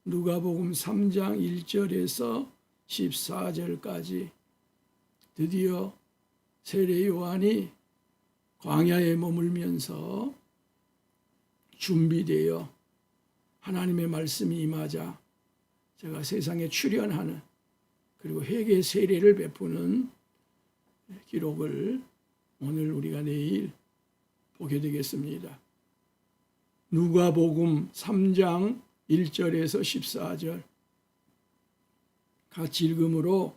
누가복음 3장 1절에서 14절까지 드디어 세례 요한이 광야에 머물면서 준비되어 하나님의 말씀이 임하자 제가 세상에 출현하는 그리고 회개 세례를 베푸는 기록을 오늘 우리가 내일 보게 되겠습니다. 누가복음 3장 1절에서 14절 같이 읽음으로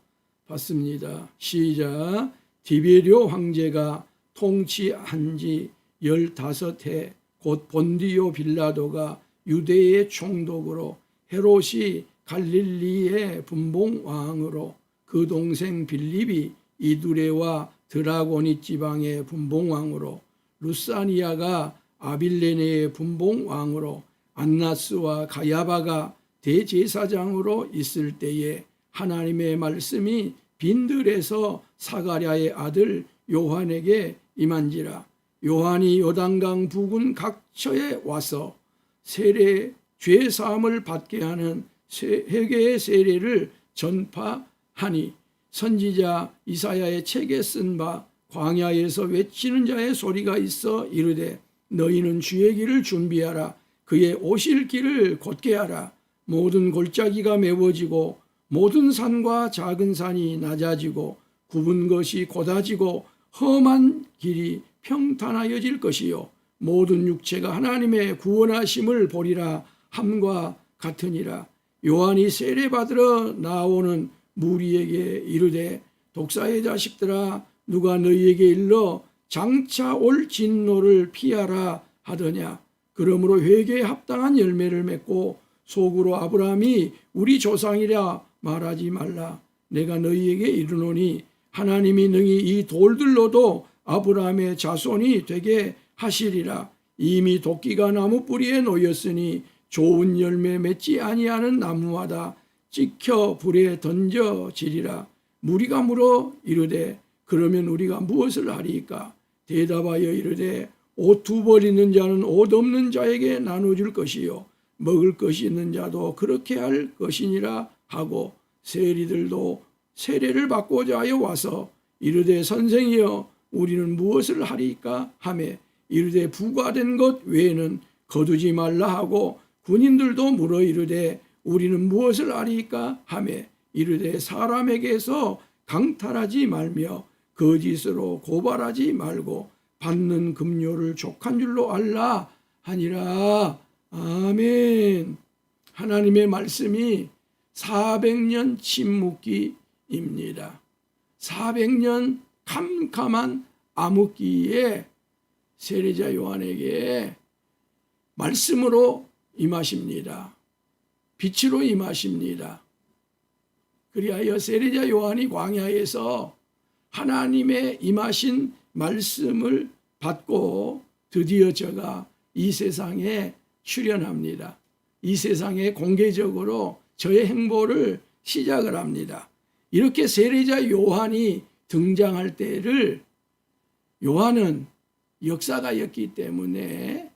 받습니다. 시작. 디베리오 황제가 통치한 지 15해 곧 본디오 빌라도가 유대의 총독으로 헤롯이 갈릴리의 분봉왕으로 그 동생 빌립이 이두레와 드라고니 지방의 분봉왕으로 루사니아가 아빌레네의 분봉왕으로 안나스와 가야바가 대제사장으로 있을 때에 하나님의 말씀이 빈들에서 사가랴의 아들 요한에게 임한지라. 요한이 요단강 부근 각처에 와서 세례 죄 사함을 받게 하는 회개의 세례를 전파하니 선지자 이사야의 책에 쓴 바 광야에서 외치는 자의 소리가 있어 이르되 너희는 주의 길을 준비하라. 그의 오실 길을 곧게 하라. 모든 골짜기가 메워지고 모든 산과 작은 산이 낮아지고 굽은 것이 곧아지고 험한 길이 평탄하여질 것이요 모든 육체가 하나님의 구원하심을 보리라 함과 같으니라. 요한이 세례받으러 나오는 무리에게 이르되 독사의 자식들아 누가 너희에게 일러 장차 올 진노를 피하라 하더냐. 그러므로 회개에 합당한 열매를 맺고 속으로 아브라함이 우리 조상이라 말하지 말라. 내가 너희에게 이르노니 하나님이 능히 이 돌들로도 아브라함의 자손이 되게 하시리라. 이미 도끼가 나무 뿌리에 놓였으니 좋은 열매 맺지 아니하는 나무마다 찍혀 불에 던져지리라. 무리가 물어 이르되 그러면 우리가 무엇을 하리이까? 대답하여 이르되 옷 2벌 있는 자는 옷 없는 자에게 나눠줄 것이요 먹을 것이 있는 자도 그렇게 할 것이니라 하고 세리들도 세례를 받고자 하여 와서 이르되 선생이여 우리는 무엇을 하리이까 하매 이르되 부과된 것 외에는 거두지 말라 하고 군인들도 물어 이르되 우리는 무엇을 하리이까 하매 이르되 사람에게서 강탈하지 말며 거짓으로 고발하지 말고 받는 급료를 족한 줄로 알라 하니라. 아멘. 하나님의 말씀이 400년 침묵기입니다. 400년 캄캄한 암흑기에 세례자 요한에게 말씀으로 임하십니다. 빛으로 임하십니다. 그리하여 세례자 요한이 광야에서 하나님의 임하신 말씀을 받고 드디어 저가 이 세상에 출현합니다. 이 세상에 공개적으로 저의 행보를 시작을 합니다. 이렇게 세례자 요한이 등장할 때를 요한은 역사가였기 때문에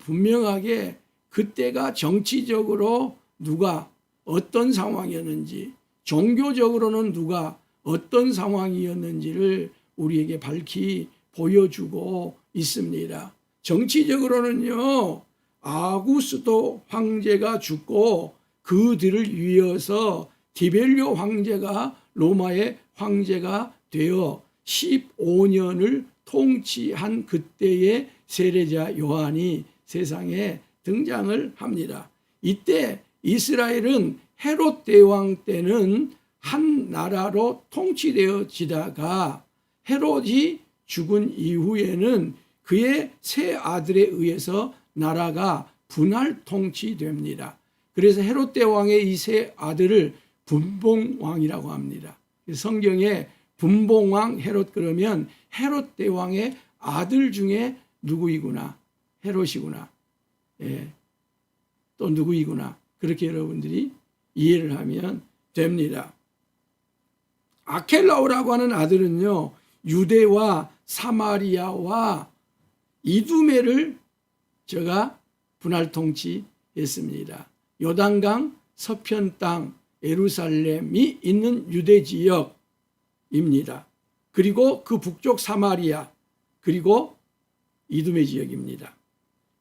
분명하게 그때가 정치적으로 누가 어떤 상황이었는지 종교적으로는 누가 어떤 상황이었는지를 우리에게 밝히 보여주고 있습니다. 정치적으로는요, 아구스도 황제가 죽고 그 뒤를 이어서 디벨리오 황제가 로마의 황제가 되어 15년을 통치한 그때의 세례자 요한이 세상에 등장을 합니다. 이때 이스라엘은 헤롯 대왕 때는 한 나라로 통치되어지다가 헤롯이 죽은 이후에는 그의 세 아들에 의해서 나라가 분할 통치됩니다. 그래서 헤롯 대왕의 이 세 아들을 분봉왕이라고 합니다. 성경에 분봉왕 헤롯 그러면 헤롯 대왕의 아들 중에 누구이구나, 헤롯이구나, 또 누구이구나, 그렇게 여러분들이 이해를 하면 됩니다. 아켈라오라고 하는 아들은요, 유대와 사마리아와 이두메를 제가 분할 통치했습니다. 요단강 서편 땅 예루살렘이 있는 유대 지역입니다. 그리고 그 북쪽 사마리아, 그리고 이두메 지역입니다.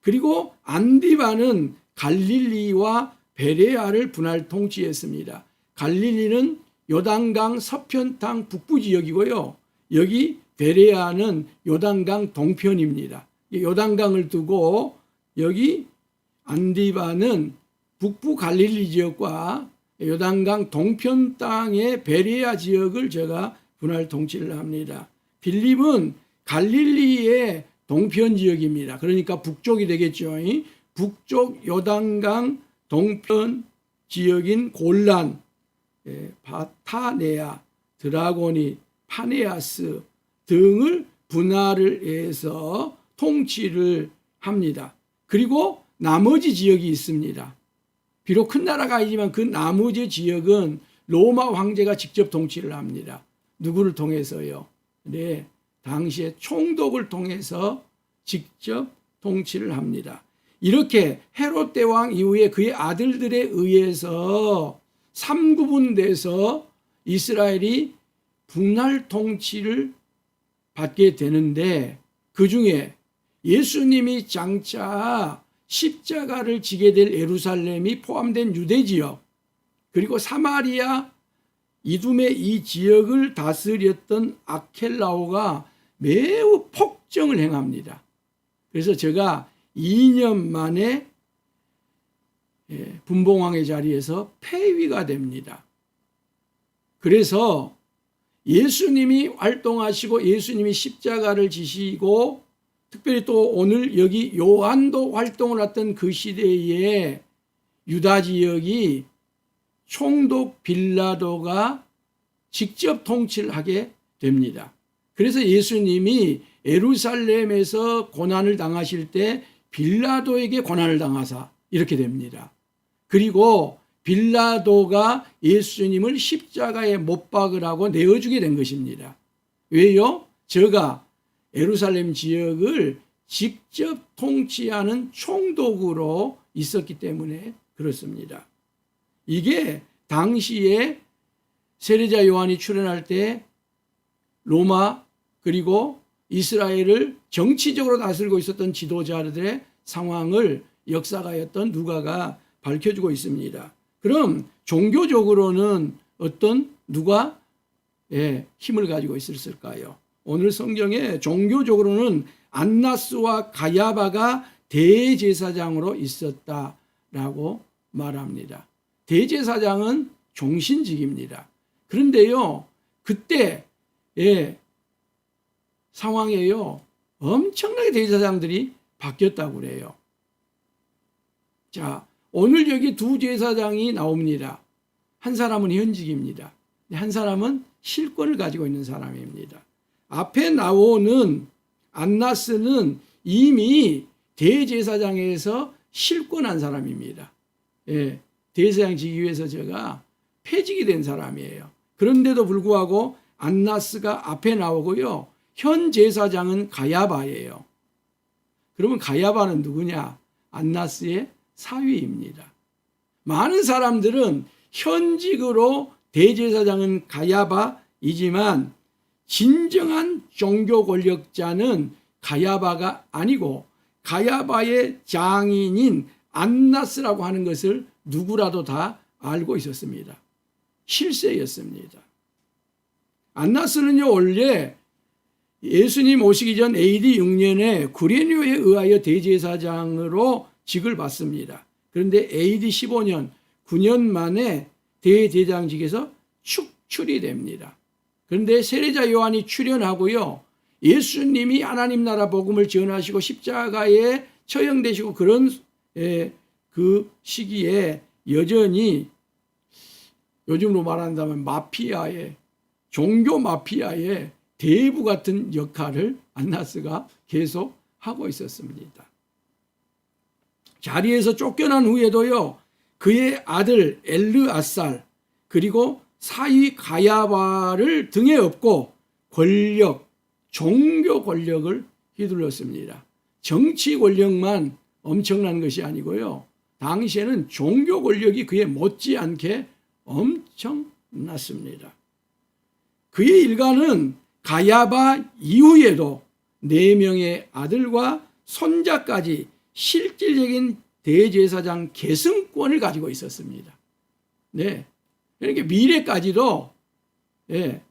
그리고 안디바는 갈릴리와 베레아를 분할 통치했습니다. 갈릴리는 요단강 서편 땅 북부 지역이고요. 여기 베레아는 요단강 동편입니다. 요단강을 두고 여기 안디바는 북부 갈릴리 지역과 요단강 동편 땅의 베레아 지역을 제가 분할 통치를 합니다. 빌립은 갈릴리의 동편 지역입니다. 그러니까 북쪽이 되겠죠. 북쪽 요단강 동편 지역인 골란, 바타네아, 드라고니, 파네아스 등을 분할을 해서 통치를 합니다. 그리고 나머지 지역이 있습니다. 비록 큰 나라가 아니지만 그 나머지 지역은 로마 황제가 직접 통치를 합니다. 누구를 통해서요? 네, 당시에 총독을 통해서 직접 통치를 합니다. 이렇게 헤롯 대왕 이후에 그의 아들들에 의해서 3구분돼서 이스라엘이 분할 통치를 받게 되는데, 그 중에 예수님이 장차 십자가를 지게 될 예루살렘이 포함된 유대 지역, 그리고 사마리아, 이두메 이 지역을 다스렸던 아켈라오가 매우 폭정을 행합니다. 그래서 제가 2년 만에 분봉왕의 자리에서 폐위가 됩니다. 그래서 예수님이 활동하시고 예수님이 십자가를 지시고, 특별히 또 오늘 여기 요한도 활동을 했던 그 시대에 유다 지역이 총독 빌라도가 직접 통치를 하게 됩니다. 그래서 예수님이 예루살렘에서 고난을 당하실 때 빌라도에게 고난을 당하사 이렇게 됩니다. 그리고 빌라도가 예수님을 십자가에 못 박으라고 내어주게 된 것입니다. 왜요? 저가 예루살렘 지역을 직접 통치하는 총독으로 있었기 때문에 그렇습니다. 이게 당시에 세례자 요한이 출현할 때 로마 그리고 이스라엘을 정치적으로 다스리고 있었던 지도자들의 상황을 역사가였던 누가가 밝혀주고 있습니다. 그럼 종교적으로는 누가 힘을 가지고 있었을까요? 오늘 성경에 종교적으로는 안나스와 가야바가 대제사장으로 있었다라고 말합니다. 대제사장은 종신직입니다. 그런데요, 그때 상황에요, 엄청나게 대제사장들이 바뀌었다고 그래요. 자, 오늘 여기 두 제사장이 나옵니다. 한 사람은 현직입니다. 한 사람은 실권을 가지고 있는 사람입니다. 앞에 나오는 안나스는 이미 대제사장에서 실권한 사람입니다. 대제사장 직위에서 제가 폐직이 된 사람이에요. 그런데도 불구하고 안나스가 앞에 나오고요. 현 제사장은 가야바예요. 그러면 가야바는 누구냐? 안나스의 사위입니다. 많은 사람들은 현직으로 대제사장은 가야바이지만 진정한 종교 권력자는 가야바가 아니고 가야바의 장인인 안나스라고 하는 것을 누구라도 다 알고 있었습니다. 실세였습니다. 안나스는요, 원래 예수님 오시기 전 AD 6년에 구레뇨에 의하여 대제사장으로 직을 받습니다. 그런데 AD 15년, 9년 만에 대제사장직에서 축출이 됩니다. 그런데 세례자 요한이 출현하고요, 예수님이 하나님 나라 복음을 전하시고 십자가에 처형되시고 그런 그 시기에 여전히 요즘으로 말한다면 마피아의, 종교 마피아의 대부 같은 역할을 안나스가 계속 하고 있었습니다. 자리에서 쫓겨난 후에도요, 그의 아들 엘르아살 그리고 사위 가야바를 등에 업고 권력, 종교 권력을 휘둘렀습니다. 정치 권력만 엄청난 것이 아니고요, 당시에는 종교 권력이 그에 못지않게 엄청났습니다. 그의 일가는 가야바 이후에도 4명의 아들과 손자까지 실질적인 대제사장 계승권을 가지고 있었습니다. 네. 그러니까 미래까지도, 예,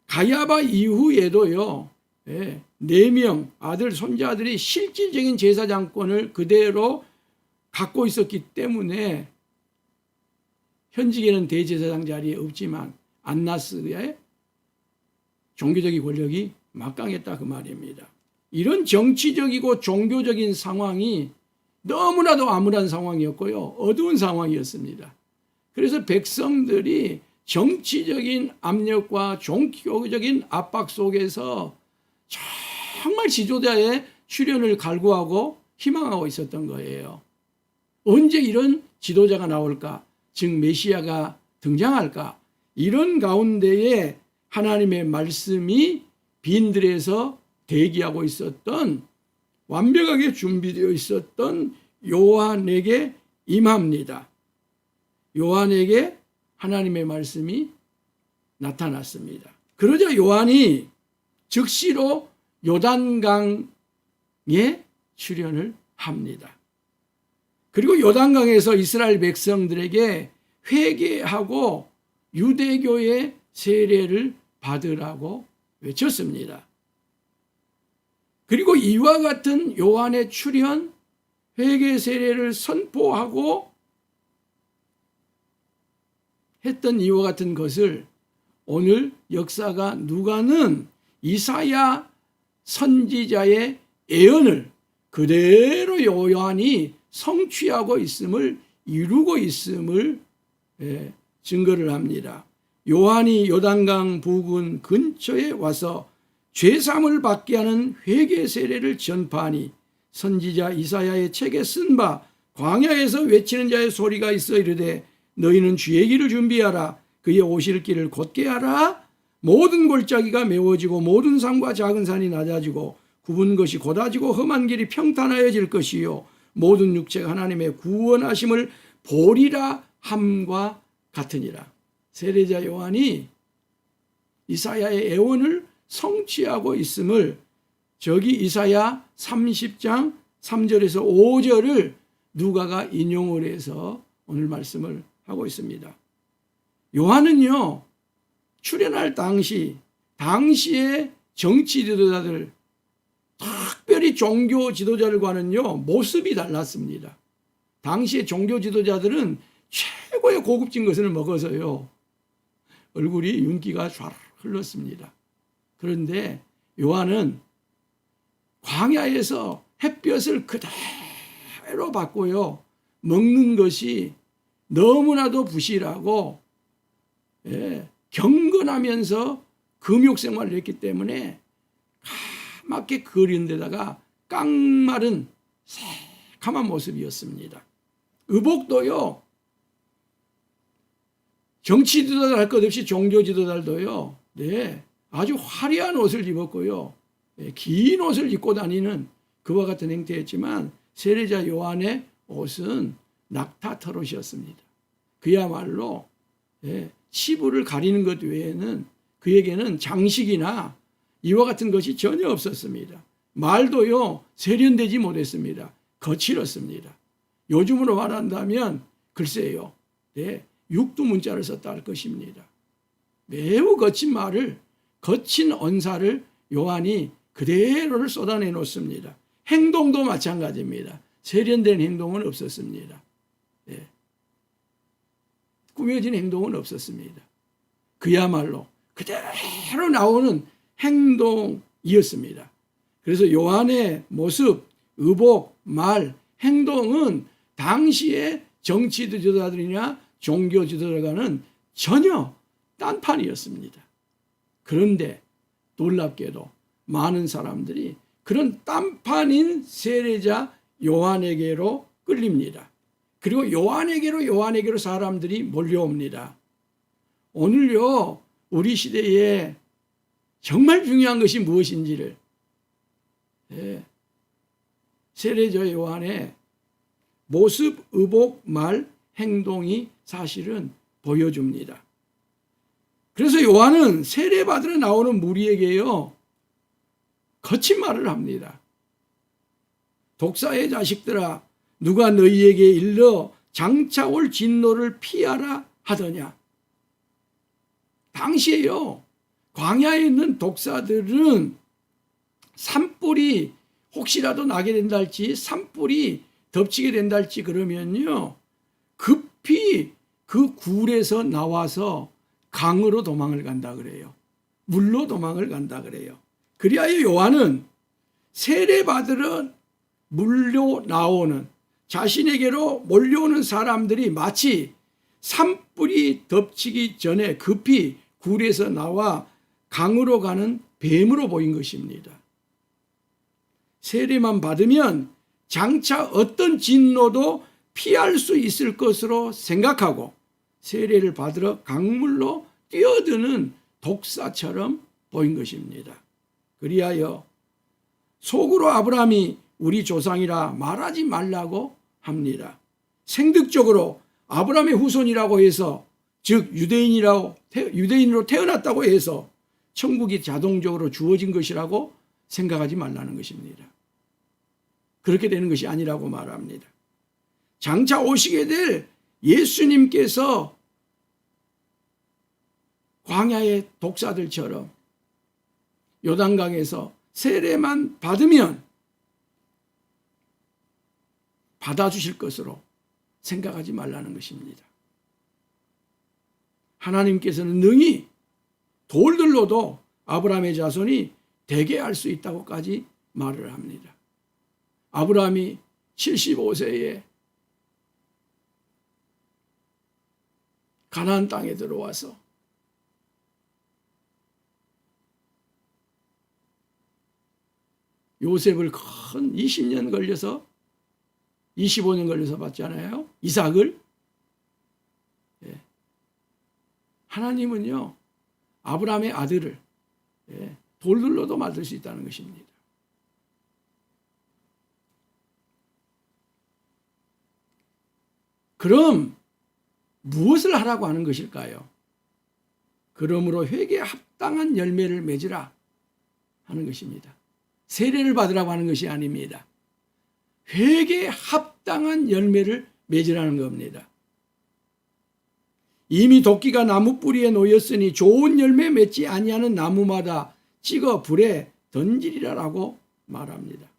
가야바 이후에도요, 예, 4명 아들, 손자들이 실질적인 제사장권을 그대로 갖고 있었기 때문에 현직에는 대제사장 자리에 없지만 안나스의 종교적인 권력이 막강했다 그 말입니다. 이런 정치적이고 종교적인 상황이 너무나도 암울한 상황이었고요. 어두운 상황이었습니다. 그래서 백성들이 정치적인 압력과 종교적인 압박 속에서 정말 지도자의 출현을 갈구하고 희망하고 있었던 거예요. 언제 이런 지도자가 나올까? 즉 메시아가 등장할까? 이런 가운데에 하나님의 말씀이 빈들에서 대기하고 있었던, 완벽하게 준비되어 있었던 요한에게 임합니다. 요한에게 하나님의 말씀이 나타났습니다. 그러자 요한이 즉시로 요단강에 출현을 합니다. 그리고 요단강에서 이스라엘 백성들에게 회개하고 유대교의 세례를 받으라고 외쳤습니다. 그리고 이와 같은 요한의 출현, 회개 세례를 선포하고 했던 이와 같은 것을 오늘 역사가 누가는 이사야 선지자의 예언을 그대로 요한이 성취하고 있음을, 이루고 있음을 증거를 합니다. 요한이 요단강 부근 근처에 와서 죄사함을 받게 하는 회개 세례를 전파하니 선지자 이사야의 책에 쓴 바 광야에서 외치는 자의 소리가 있어 이르되 너희는 주의 길을 준비하라. 그의 오실 길을 곧게 하라. 모든 골짜기가 메워지고 모든 산과 작은 산이 낮아지고 굽은 것이 곧아지고 험한 길이 평탄하여질 것이요 모든 육체가 하나님의 구원하심을 보리라 함과 같으니라. 세례자 요한이 이사야의 예언을 성취하고 있음을 저기 이사야 30장 3절에서 5절을 누가가 인용을 해서 오늘 말씀을 하고 있습니다. 요한은요, 출현할 당시의 정치 지도자들, 특별히 종교 지도자들과는요, 모습이 달랐습니다. 당시의 종교 지도자들은 최고의 고급진 것을 먹어서요, 얼굴이 윤기가 쫙 흘렀습니다. 그런데 요한은 광야에서 햇볕을 그대로 받고요, 먹는 것이 너무나도 부실하고 경건하면서 금욕 생활을 했기 때문에 까맣게 그린 데다가 깡마른 새카만 모습이었습니다. 의복도요, 정치 지도자들 할 것 없이 종교 지도자들도요, 아주 화려한 옷을 입었고요, 긴 옷을 입고 다니는 그와 같은 행태였지만 세례자 요한의 옷은 낙타 털옷이었습니다. 그야말로 치부를 가리는 것 외에는 그에게는 장식이나 이와 같은 것이 전혀 없었습니다. 말도요, 세련되지 못했습니다. 거칠었습니다. 요즘으로 말한다면 글쎄요, 육두문자를 썼다 할 것입니다. 매우 거친 말을, 거친 언사를 요한이 그대로를 쏟아내 놓습니다. 행동도 마찬가지입니다. 세련된 행동은 없었습니다. 꾸며진 행동은 없었습니다. 그야말로 그대로 나오는 행동이었습니다. 그래서 요한의 모습, 의복, 말, 행동은 당시의 정치 지도자들이나 종교 지도자들과는 전혀 딴판이었습니다. 그런데 놀랍게도 많은 사람들이 그런 딴판인 세례자 요한에게로 끌립니다. 그리고 요한에게로 사람들이 몰려옵니다. 오늘요, 우리 시대에 정말 중요한 것이 무엇인지를 세례자 요한의 모습, 의복, 말, 행동이 사실은 보여줍니다. 그래서 요한은 세례받으러 나오는 무리에게요, 거친 말을 합니다. 독사의 자식들아, 누가 너희에게 일러 장차 올 진노를 피하라 하더냐. 당시에요, 광야에 있는 독사들은 산불이 혹시라도 나게 된다 할지, 산불이 덮치게 된다 할지 그러면요, 급히 그 굴에서 나와서 강으로 도망을 간다 그래요. 물로 도망을 간다 그래요. 그리하여 요한은 세례받으러 물려 나오는, 자신에게로 몰려오는 사람들이 마치 산불이 덮치기 전에 급히 굴에서 나와 강으로 가는 뱀으로 보인 것입니다. 세례만 받으면 장차 어떤 진노도 피할 수 있을 것으로 생각하고 세례를 받으러 강물로 뛰어드는 독사처럼 보인 것입니다. 그리하여 속으로 아브라함이 우리 조상이라 말하지 말라고 합니다. 생득적으로 아브라함의 후손이라고 해서, 즉 유대인으로 태어났다고 해서 천국이 자동적으로 주어진 것이라고 생각하지 말라는 것입니다. 그렇게 되는 것이 아니라고 말합니다. 장차 오시게 될 예수님께서 광야의 독사들처럼 요단강에서 세례만 받으면 받아주실 것으로 생각하지 말라는 것입니다. 하나님께서는 능히 돌들로도 아브라함의 자손이 되게 할 수 있다고까지 말을 합니다. 아브라함이 75세에 가나안 땅에 들어와서 요셉을 큰 20년 걸려서 25년 걸려서 봤잖아요. 이삭을. 하나님은요, 아브라함의 아들을 돌들로도 만들 수 있다는 것입니다. 그럼 무엇을 하라고 하는 것일까요? 그러므로 회개에 합당한 열매를 맺으라 하는 것입니다. 세례를 받으라고 하는 것이 아닙니다. 회개에 합당한 열매를 맺으라는 겁니다. 이미 도끼가 나무 뿌리에 놓였으니 좋은 열매 맺지 아니하는 나무마다 찍어 불에 던지리라라고 말합니다.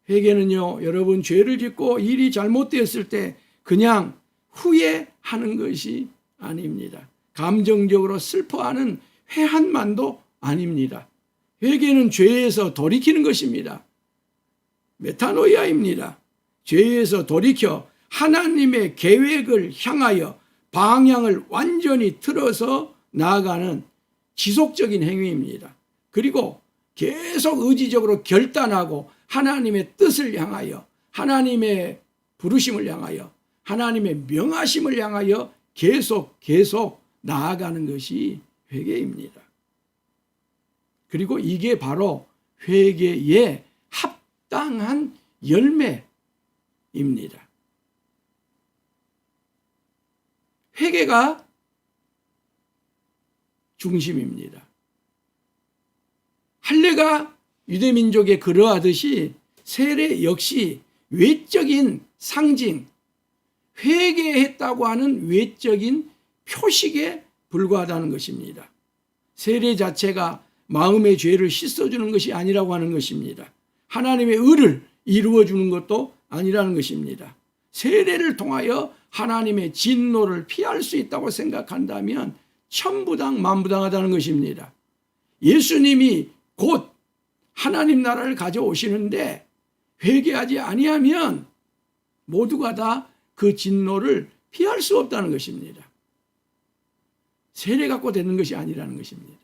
회개는요, 여러분, 죄를 짓고 일이 잘못되었을 때 그냥 후회하는 것이 아닙니다. 감정적으로 슬퍼하는 회한만도 아닙니다. 회개는 죄에서 돌이키는 것입니다. 메타노이아입니다. 죄에서 돌이켜 하나님의 계획을 향하여 방향을 완전히 틀어서 나아가는 지속적인 행위입니다. 그리고 계속 의지적으로 결단하고 하나님의 뜻을 향하여, 하나님의 부르심을 향하여, 하나님의 명하심을 향하여 계속 나아가는 것이 회개입니다. 그리고 이게 바로 회개의 합당한 열매입니다. 회개가 중심입니다. 할례가 유대민족에 그러하듯이 세례 역시 외적인 상징, 회개했다고 하는 외적인 표식에 불과하다는 것입니다. 세례 자체가 마음의 죄를 씻어주는 것이 아니라고 하는 것입니다. 하나님의 의를 이루어주는 것도 아니라는 것입니다. 세례를 통하여 하나님의 진노를 피할 수 있다고 생각한다면 천부당 만부당하다는 것입니다. 예수님이 곧 하나님 나라를 가져오시는데 회개하지 아니하면 모두가 다 그 진노를 피할 수 없다는 것입니다. 세례 갖고 되는 것이 아니라는 것입니다.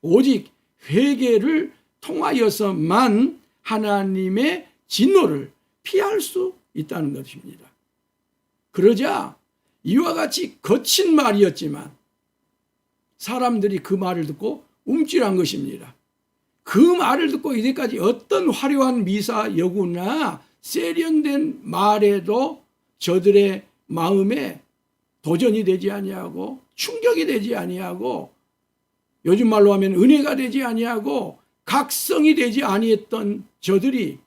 오직 회개를 통하여서만 하나님의 진노를 피할 수 있다는 것입니다. 그러자 이와 같이 거친 말이었지만 사람들이 그 말을 듣고 움찔한 것입니다. 그 말을 듣고 이제까지 어떤 화려한 미사 여구나 세련된 말에도 저들의 마음에 도전이 되지 아니하고 충격이 되지 아니하고 요즘 말로 하면 은혜가 되지 아니하고 각성이 되지 아니했던 저들이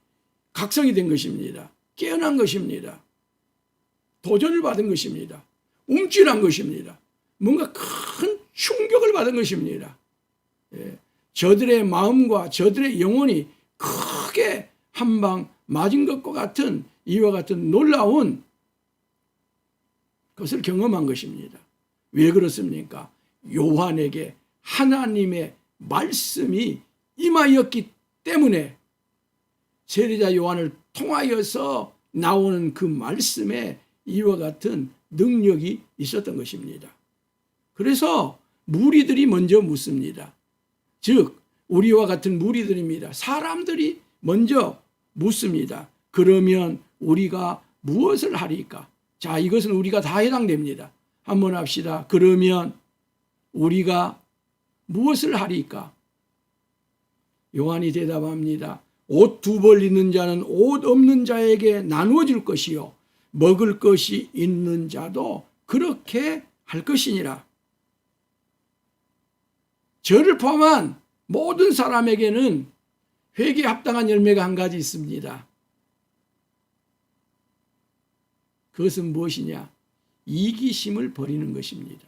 각성이 된 것입니다. 깨어난 것입니다. 도전을 받은 것입니다. 움찔한 것입니다. 뭔가 큰 충격을 받은 것입니다. 예. 저들의 마음과 저들의 영혼이 크게 한 방 맞은 것과 같은 이와 같은 놀라운 것을 경험한 것입니다. 왜 그렇습니까? 요한에게 하나님의 말씀이 임하였기 때문에 세례자 요한을 통하여서 나오는 그 말씀에 이와 같은 능력이 있었던 것입니다. 그래서 무리들이 먼저 묻습니다. 즉 우리와 같은 무리들입니다. 사람들이 먼저 묻습니다. 그러면 우리가 무엇을 하리까? 자, 이것은 우리가 다 해당됩니다. 한번 합시다. 그러면 우리가 무엇을 하리까? 요한이 대답합니다. 옷 두 벌 있는 자는 옷 없는 자에게 나누어 줄 것이요 먹을 것이 있는 자도 그렇게 할 것이니라. 저를 포함한 모든 사람에게는 회개에 합당한 열매가 한 가지 있습니다. 그것은 무엇이냐? 이기심을 버리는 것입니다.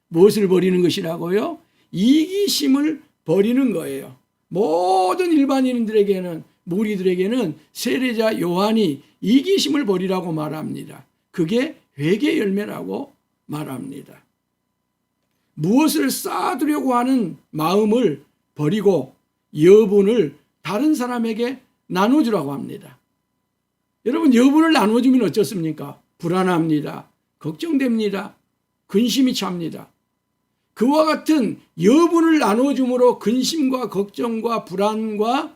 무엇을 버리는 것이라고요? 이기심을 버리는 거예요. 모든 일반인들에게는, 무리들에게는 세례자 요한이 이기심을 버리라고 말합니다. 그게 회개 열매라고 말합니다. 무엇을 쌓아두려고 하는 마음을 버리고 여분을 다른 사람에게 나눠주라고 합니다. 여러분, 여분을 나눠주면 어떻습니까? 불안합니다. 걱정됩니다. 근심이 찹니다. 그와 같은 여분을 나눠줌으로 근심과 걱정과 불안과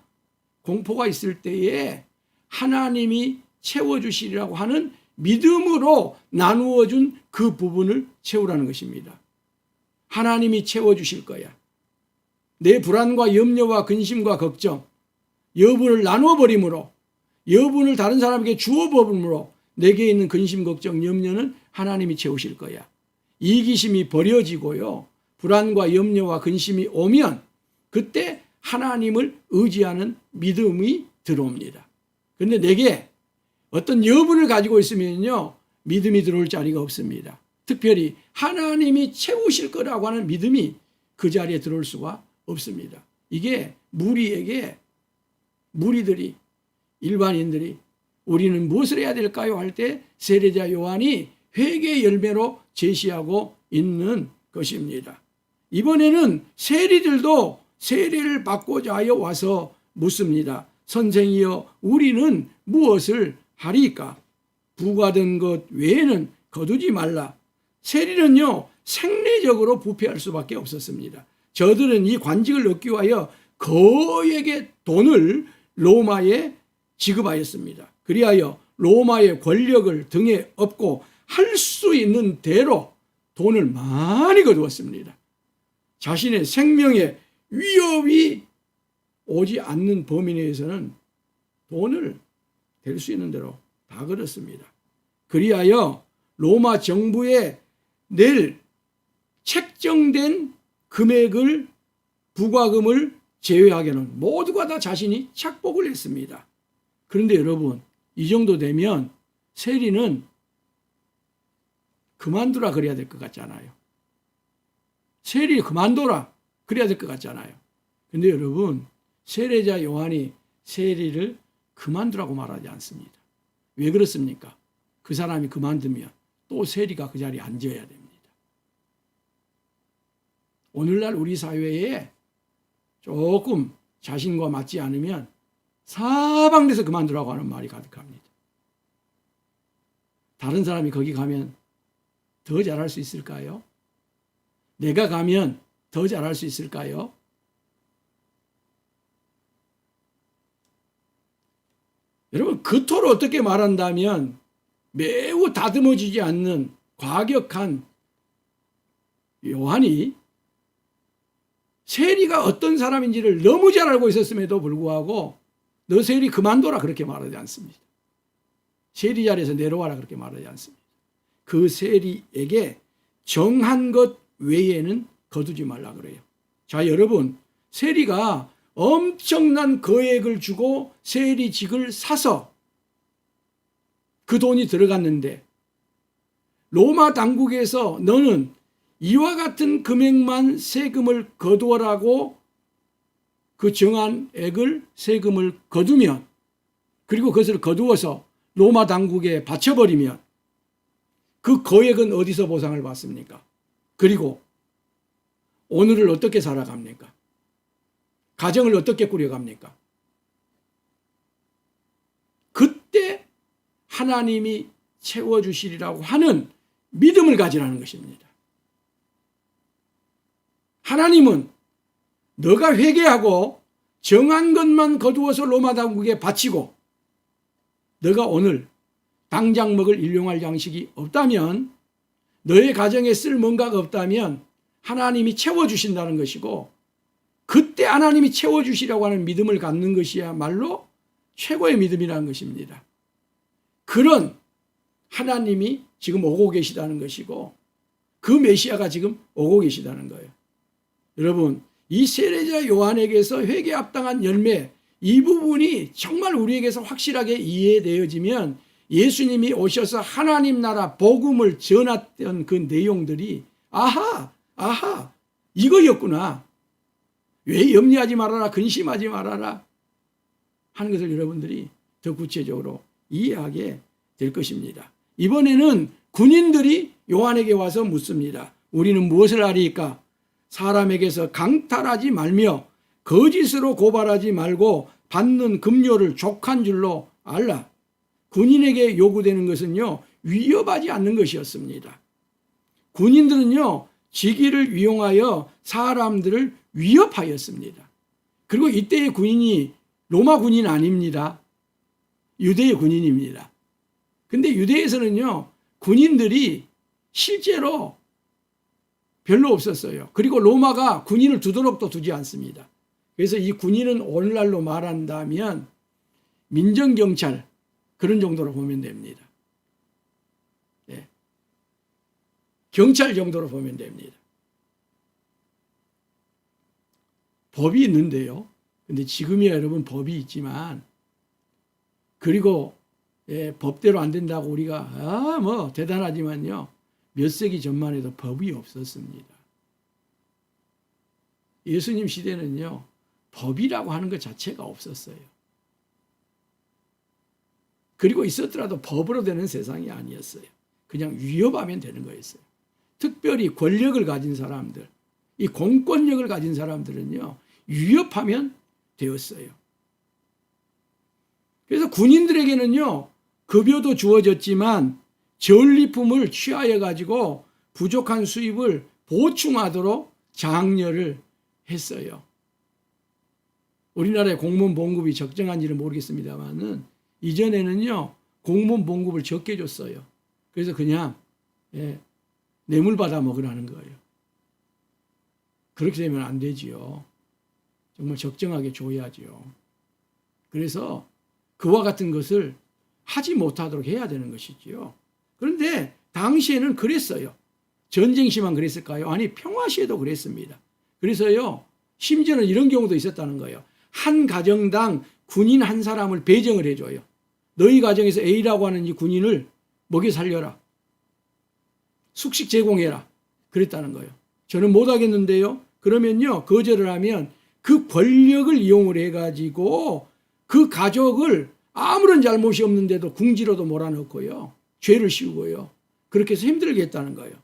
공포가 있을 때에 하나님이 채워주시리라고 하는 믿음으로 나누어준 그 부분을 채우라는 것입니다. 하나님이 채워주실 거야. 내 불안과 염려와 근심과 걱정, 여분을 나눠버림으로, 여분을 다른 사람에게 주어버림으로 내게 있는 근심, 걱정, 염려는 하나님이 채우실 거야. 이기심이 버려지고요. 불안과 염려와 근심이 오면 그때 하나님을 의지하는 믿음이 들어옵니다. 그런데 내게 어떤 여분을 가지고 있으면요, 믿음이 들어올 자리가 없습니다. 특별히 하나님이 채우실 거라고 하는 믿음이 그 자리에 들어올 수가 없습니다. 이게 무리들이, 일반인들이 우리는 무엇을 해야 될까요? 할 때 세례자 요한이 회개의 열매로 제시하고 있는 것입니다. 이번에는 세리들도 세례를 받고자 하여 와서 묻습니다. 선생이여, 우리는 무엇을 하리까? 부과된 것 외에는 거두지 말라. 세리는요, 생리적으로 부패할 수밖에 없었습니다. 저들은 이 관직을 얻기 위하여 거액의 돈을 로마에 지급하였습니다. 그리하여 로마의 권력을 등에 업고 할 수 있는 대로 돈을 많이 거두었습니다. 자신의 생명에 위협이 오지 않는 범위 내에서는 돈을 될 수 있는 대로 다 거뒀습니다. 그리하여 로마 정부에 낼 책정된 금액을, 부과금을 제외하게는 모두가 다 자신이 착복을 했습니다. 그런데 여러분, 이 정도 되면 세리는 그만두라 그래야 될 것 같잖아요. 세리 그만둬라 그래야 될 것 같잖아요. 그런데 여러분, 세례자 요한이 세리를 그만두라고 말하지 않습니다. 왜 그렇습니까? 그 사람이 그만두면 또 세리가 그 자리에 앉아야 됩니다. 오늘날 우리 사회에 조금 자신과 맞지 않으면 사방에서 그만두라고 하는 말이 가득합니다. 다른 사람이 거기 가면 더 잘할 수 있을까요? 내가 가면 더 잘할 수 있을까요? 여러분, 그토록 어떻게 말한다면 매우 다듬어지지 않는 과격한 요한이 세리가 어떤 사람인지를 너무 잘 알고 있었음에도 불구하고 너 세리 그만둬라 그렇게 말하지 않습니다. 세리 자리에서 내려와라 그렇게 말하지 않습니다. 그 세리에게 정한 것 외에는 거두지 말라 그래요. 자, 여러분, 세리가 엄청난 거액을 주고 세리직을 사서 그 돈이 들어갔는데 로마 당국에서 너는 이와 같은 금액만 세금을 거두어라고 그 정한 액을 세금을 거두면, 그리고 그것을 거두어서 로마 당국에 바쳐버리면 그 거액은 어디서 보상을 받습니까? 그리고 오늘을 어떻게 살아갑니까? 가정을 어떻게 꾸려갑니까? 그때 하나님이 채워주시리라고 하는 믿음을 가지라는 것입니다. 하나님은 너가 회개하고 정한 것만 거두어서 로마 당국에 바치고 너가 오늘 당장 먹을 일용할 양식이 없다면, 너의 가정에 쓸 뭔가가 없다면 하나님이 채워주신다는 것이고, 그때 하나님이 채워주시라고 하는 믿음을 갖는 것이야말로 최고의 믿음이라는 것입니다. 그런 하나님이 지금 오고 계시다는 것이고, 그 메시아가 지금 오고 계시다는 거예요. 여러분, 이 세례자 요한에게서 회개에 합당한 열매, 이 부분이 정말 우리에게서 확실하게 이해되어지면 예수님이 오셔서 하나님 나라 복음을 전했던 그 내용들이 아하 이거였구나, 왜 염려하지 말아라, 근심하지 말아라 하는 것을 여러분들이 더 구체적으로 이해하게 될 것입니다. 이번에는 군인들이 요한에게 와서 묻습니다. 우리는 무엇을 하리이까? 사람에게서 강탈하지 말며 거짓으로 고발하지 말고 받는 급료를 족한 줄로 알라. 군인에게 요구되는 것은요, 위협하지 않는 것이었습니다. 군인들은요, 직위를 이용하여 사람들을 위협하였습니다. 그리고 이때의 군인이 로마 군인 아닙니다. 유대의 군인입니다. 근데 유대에서는요, 군인들이 실제로 별로 없었어요. 그리고 로마가 군인을 두도록도 두지 않습니다. 그래서 이 군인은 오늘날로 말한다면 민정경찰, 그런 정도로 보면 됩니다. 예. 경찰 정도로 보면 됩니다. 법이 있는데요. 근데 지금이야 여러분 법이 있지만, 그리고 법대로 안 된다고 우리가 뭐 대단하지만요, 몇 세기 전만 해도 법이 없었습니다. 예수님 시대는요, 법이라고 하는 것 자체가 없었어요. 그리고 있었더라도 법으로 되는 세상이 아니었어요. 그냥 위협하면 되는 거였어요. 특별히 권력을 가진 사람들, 이 공권력을 가진 사람들은요, 위협하면 되었어요. 그래서 군인들에게는요, 급여도 주어졌지만 전리품을 취하여 가지고 부족한 수입을 보충하도록 장려를 했어요. 우리나라의 공무원 봉급이 적정한지는 모르겠습니다만은 이전에는요, 공무원 봉급을 적게 줬어요. 그래서 그냥 뇌물 받아 먹으라는 거예요. 그렇게 되면 안 되지요. 정말 적정하게 줘야지요. 그래서 그와 같은 것을 하지 못하도록 해야 되는 것이지요. 그런데 당시에는 그랬어요. 전쟁 시만 그랬을까요? 아니, 평화 시에도 그랬습니다. 그래서요, 심지어는 이런 경우도 있었다는 거예요. 한 가정당 군인 한 사람을 배정을 해줘요. 너희 가정에서 A라고 하는 이 군인을 먹여 살려라. 숙식 제공해라. 그랬다는 거예요. 저는 못하겠는데요. 그러면요, 거절을 하면 그 권력을 이용을 해가지고 그 가족을 아무런 잘못이 없는데도 궁지로도 몰아넣고요, 죄를 씌우고요, 그렇게 해서 힘들게 했다는 거예요.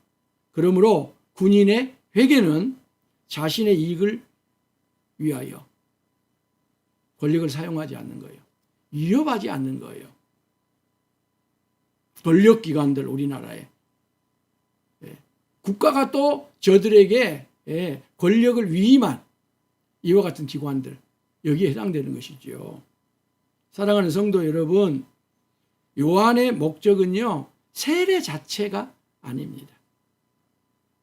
그러므로 군인의 회계는 자신의 이익을 위하여 권력을 사용하지 않는 거예요. 위협하지 않는 거예요. 권력기관들, 우리나라에. 국가가 또 저들에게 권력을 위임한 이와 같은 기관들, 여기에 해당되는 것이죠. 사랑하는 성도 여러분, 요한의 목적은요, 세례 자체가 아닙니다.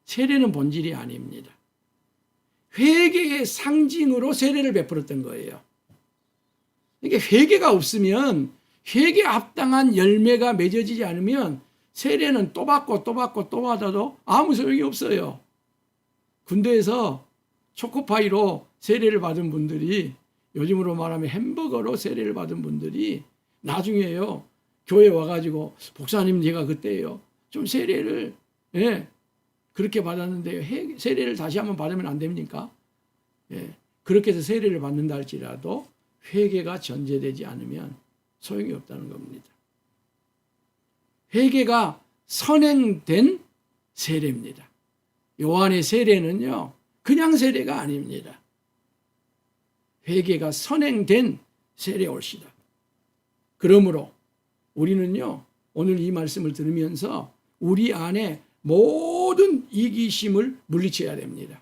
세례는 본질이 아닙니다. 회개의 상징으로 세례를 베풀었던 거예요. 이게 회개가 없으면 회개에 합당한 열매가 맺어지지 않으면 세례는 또 받고 또 받고 또 받아도 아무 소용이 없어요. 군대에서 초코파이로 세례를 받은 분들이, 요즘으로 말하면 햄버거로 세례를 받은 분들이 나중에요 교회 와가지고 목사님 제가 그때요 좀 세례를 그렇게 받았는데요 세례를 다시 한번 받으면 안 됩니까? 그렇게 해서 세례를 받는다 할지라도 회개가 전제되지 않으면 소용이 없다는 겁니다. 회개가 선행된 세례입니다. 요한의 세례는요 그냥 세례가 아닙니다. 회개가 선행된 세례올시다. 그러므로 우리는요 오늘 이 말씀을 들으면서 우리 안에 모든 이기심을 물리쳐야 됩니다.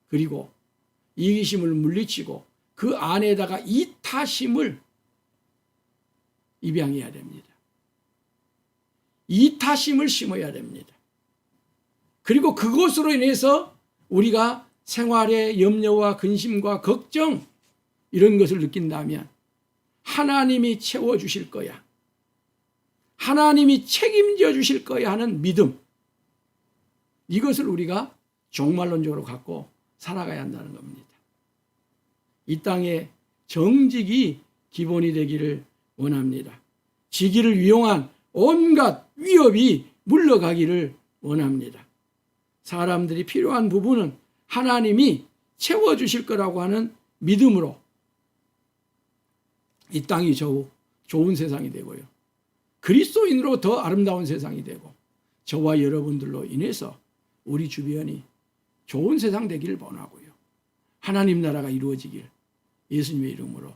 그리고 이기심을 물리치고 그 안에다가 이타심을 입양해야 됩니다. 이타심을 심어야 됩니다. 그리고 그것으로 인해서 우리가 생활의 염려와 근심과 걱정 이런 것을 느낀다면 하나님이 채워주실 거야. 하나님이 책임져 주실 거야 하는 믿음. 이것을 우리가 종말론적으로 갖고 살아가야 한다는 겁니다. 이 땅에 정직이 기본이 되기를 원합니다. 지기를 이용한 온갖 위협이 물러가기를 원합니다. 사람들이 필요한 부분은 하나님이 채워주실 거라고 하는 믿음으로 이 땅이 좋은 세상이 되고요. 그리스도인으로 더 아름다운 세상이 되고 저와 여러분들로 인해서 우리 주변이 좋은 세상 되기를 원하고요. 하나님 나라가 이루어지길 예수님의 이름으로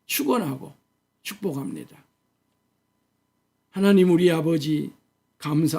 축원하고 축복합니다. 하나님 우리 아버지 감사